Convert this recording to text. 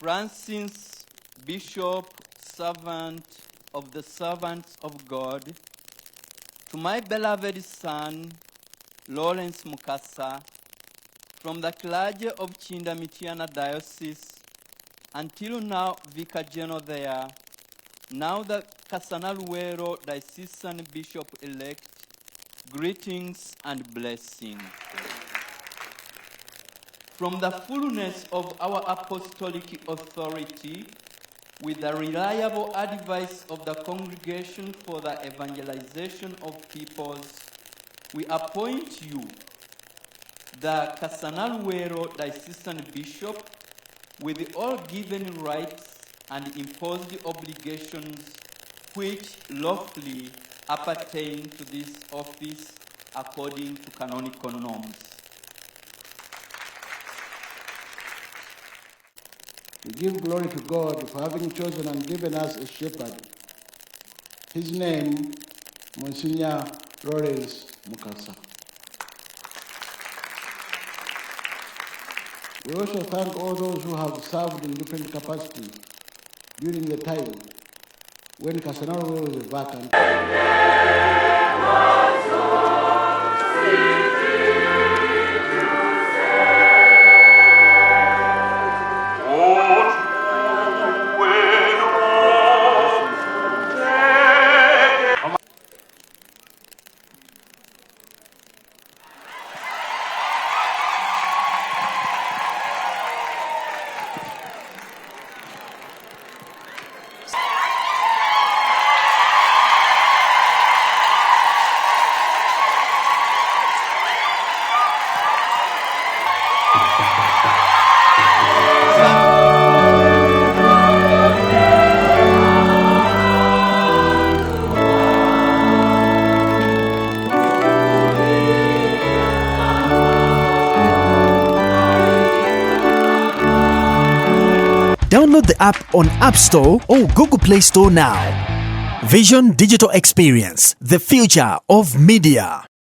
Francis, Bishop, servant of the servants of God, to my beloved son, Lawrence Mukasa, from the clergy of Chinda-Mityana Diocese, until now Vicar General there, now the Kasana Luweero Diocesan Bishop-elect, greetings and blessings. From the fullness of our apostolic authority, with the reliable advice of the Congregation for the Evangelization of Peoples, we appoint you, the Kasana Luweero Diocesan Bishop, with all given rights and imposed obligations which lawfully appertain to this office according to canonical norms. We give glory to God for having chosen and given us a shepherd. His name, Monsignor Lawrence Mukasa. We also thank all those who have served in different capacities during the time when Kasana Luweero was vacant. Download the app on App Store or Google Play Store now. Vision Digital Experience, the future of media.